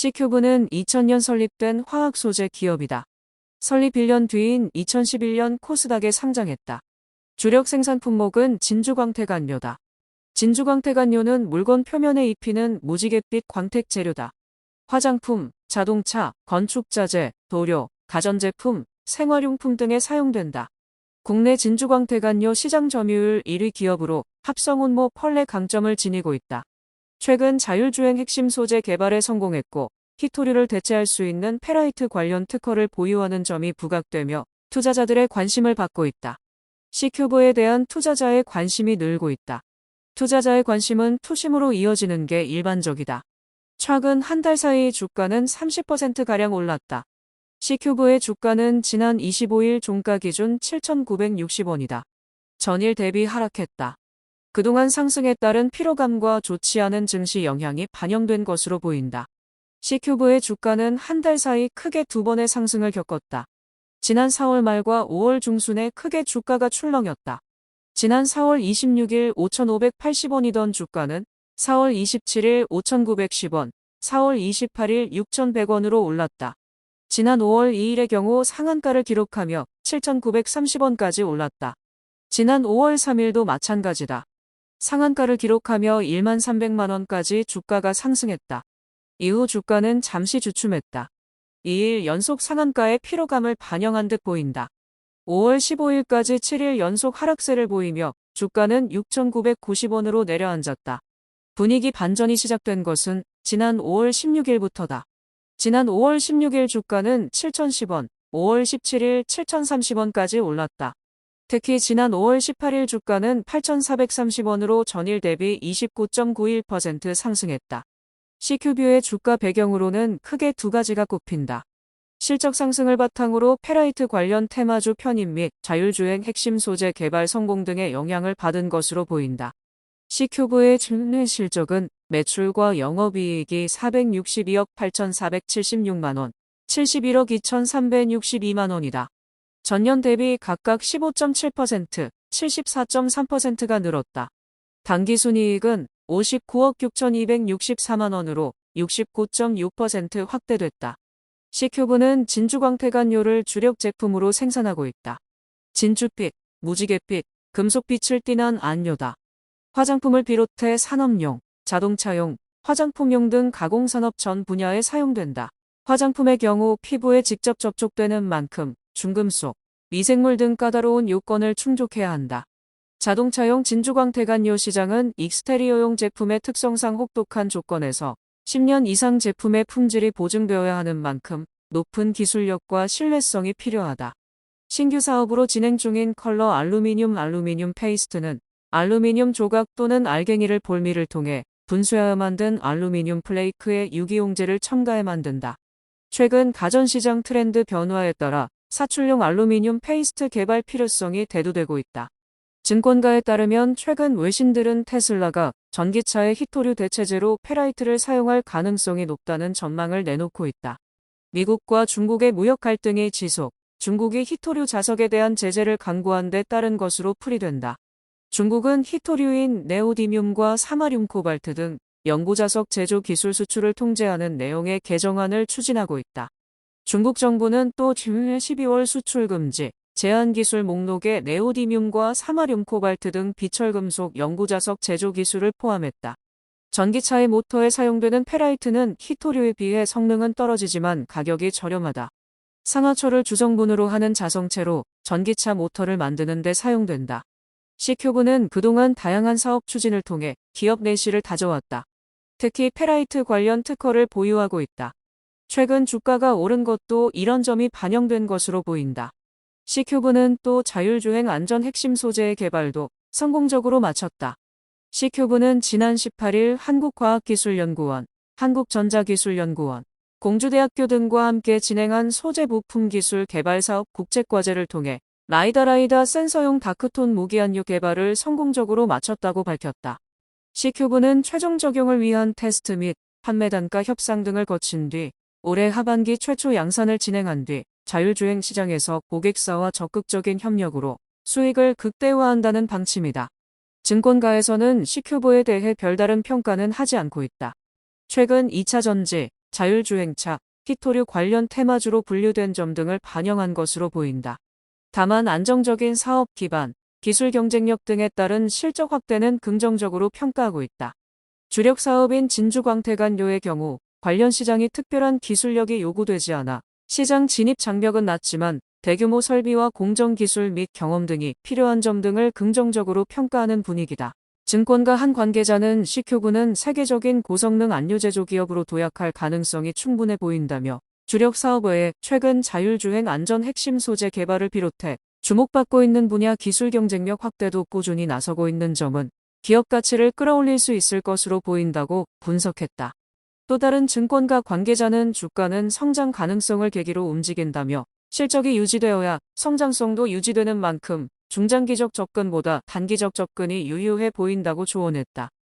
C큐브는 2000년 설립된 화학소재 기업이다. 설립 1년 뒤인 2011년 코스닥에 상장했다. 주력 생산 품목은 진주광택안료다. 진주광택안료는 물건 표면에 입히는 무지갯빛 광택 재료다. 화장품, 자동차, 건축자재, 도료, 가전제품, 생활용품 등에 사용된다. 국내 진주광택안료 시장 점유율 1위 기업으로 합성혼모 펄레 강점을 지니고 있다. 최근 자율주행 핵심 소재 개발에 성공했고 히토류를 대체할 수 있는 페라이트 관련 특허를 보유하는 점이 부각되며 투자자들의 관심을 받고 있다. C큐브에 대한 투자자의 관심이 늘고 있다. 투자자의 관심은 투심으로 이어지는 게 일반적이다. 최근 한 달 사이 주가는 30%가량 올랐다. C큐브의 주가는 지난 25일 종가 기준 7,960원이다. 전일 대비 하락했다. 그동안 상승에 따른 피로감과 좋지 않은 증시 영향이 반영된 것으로 보인다. C큐브의 주가는 한 달 사이 크게 두 번의 상승을 겪었다. 지난 4월 말과 5월 중순에 크게 주가가 출렁였다. 지난 4월 26일 5,580원이던 주가는 4월 27일 5,910원, 4월 28일 6,100원으로 올랐다. 지난 5월 2일의 경우 상한가를 기록하며 7,930원까지 올랐다. 지난 5월 3일도 마찬가지다. 상한가를 기록하며 13,300만원까지 주가가 상승했다. 이후 주가는 잠시 주춤했다. 2일 연속 상한가의 피로감을 반영한 듯 보인다. 5월 15일까지 7일 연속 하락세를 보이며 주가는 6,990원으로 내려앉았다. 분위기 반전이 시작된 것은 지난 5월 16일부터다. 지난 5월 16일 주가는 7,010원, 5월 17일 7,030원까지 올랐다. 특히 지난 5월 18일 주가는 8,430원으로 전일 대비 29.91% 상승했다. C큐브의 주가 배경으로는 크게 두 가지가 꼽힌다. 실적 상승을 바탕으로 페라이트 관련 테마주 편입 및 자율주행 핵심 소재 개발 성공 등의 영향을 받은 것으로 보인다. C큐브의 전년 실적은 매출과 영업이익이 462억 8,476만원, 71억 2,362만원이다. 전년 대비 각각 15.7%, 74.3%가 늘었다. 당기순이익은 59억 6,264만원으로 69.6% 확대됐다. C큐브는 진주광택안료를 주력 제품으로 생산하고 있다. 진주빛, 무지갯빛, 금속빛을 띠는 안료다. 화장품을 비롯해 산업용, 자동차용, 화장품용 등 가공산업 전 분야에 사용된다. 화장품의 경우 피부에 직접 접촉되는 만큼 중금속, 미생물 등 까다로운 요건을 충족해야 한다. 자동차용 진주광택안료 시장은 익스테리어용 제품의 특성상 혹독한 조건에서 10년 이상 제품의 품질이 보증되어야 하는 만큼 높은 기술력과 신뢰성이 필요하다. 신규 사업으로 진행 중인 컬러 알루미늄 페이스트는 알루미늄 조각 또는 알갱이를 볼미를 통해 분쇄하여 만든 알루미늄 플레이크에 유기용제를 첨가해 만든다. 최근 가전시장 트렌드 변화에 따라 사출용 알루미늄 페이스트 개발 필요성이 대두되고 있다. 증권가에 따르면 최근 외신들은 테슬라가 전기차의 히토류 대체제로 페라이트를 사용할 가능성이 높다는 전망을 내놓고 있다. 미국과 중국의 무역 갈등이 지속, 중국이 히토류 자석에 대한 제재를 강구한 데 따른 것으로 풀이된다. 중국은 히토류인 네오디뮴과 사마륨 코발트 등 연고자석 제조 기술 수출을 통제하는 내용의 개정안을 추진하고 있다. 중국 정부는 또 지난해 12월 수출 금지, 제한 기술 목록에 네오디뮴과 사마륨 코발트 등 비철금속 연고자석 제조 기술을 포함했다. 전기차의 모터에 사용되는 페라이트는 히토류에 비해 성능은 떨어지지만 가격이 저렴하다. 상하초를 주성분으로 하는 자성체로 전기차 모터를 만드는 데 사용된다. C큐브는 그동안 다양한 사업 추진을 통해 기업 내실을 다져왔다. 특히 페라이트 관련 특허를 보유하고 있다. 최근 주가가 오른 것도 이런 점이 반영된 것으로 보인다. C큐브는 또 자율주행 안전 핵심 소재의 개발도 성공적으로 마쳤다. C큐브는 지난 18일 한국과학기술연구원, 한국전자기술연구원, 공주대학교 등과 함께 진행한 소재 부품 기술 개발 사업 국제과제를 통해 라이다 센서용 다크톤 무기안료 개발을 성공적으로 마쳤다고 밝혔다. C큐브는 최종 적용을 위한 테스트 및 판매 단가 협상 등을 거친 뒤 올해 하반기 최초 양산을 진행한 뒤 자율주행 시장에서 고객사와 적극적인 협력으로 수익을 극대화한다는 방침이다. 증권가에서는 C큐브에 대해 별다른 평가는 하지 않고 있다. 최근 2차 전지, 자율주행차, 히토류 관련 테마주로 분류된 점 등을 반영한 것으로 보인다. 다만 안정적인 사업 기반, 기술 경쟁력 등에 따른 실적 확대는 긍정적으로 평가하고 있다. 주력 사업인 진주광택안료의 경우 관련 시장이 특별한 기술력이 요구되지 않아 시장 진입 장벽은 낮지만 대규모 설비와 공정 기술 및 경험 등이 필요한 점 등을 긍정적으로 평가하는 분위기다. 증권가 한 관계자는 시큐브는 세계적인 고성능 안료 제조 기업으로 도약할 가능성이 충분해 보인다며 주력 사업 외에 최근 자율주행 안전 핵심 소재 개발을 비롯해 주목받고 있는 분야 기술 경쟁력 확대도 꾸준히 나서고 있는 점은 기업 가치를 끌어올릴 수 있을 것으로 보인다고 분석했다. 또 다른 증권가 관계자는 주가는 성장 가능성을 계기로 움직인다며 실적이 유지되어야 성장성도 유지되는 만큼 중장기적 접근보다 단기적 접근이 유효해 보인다고 조언했다.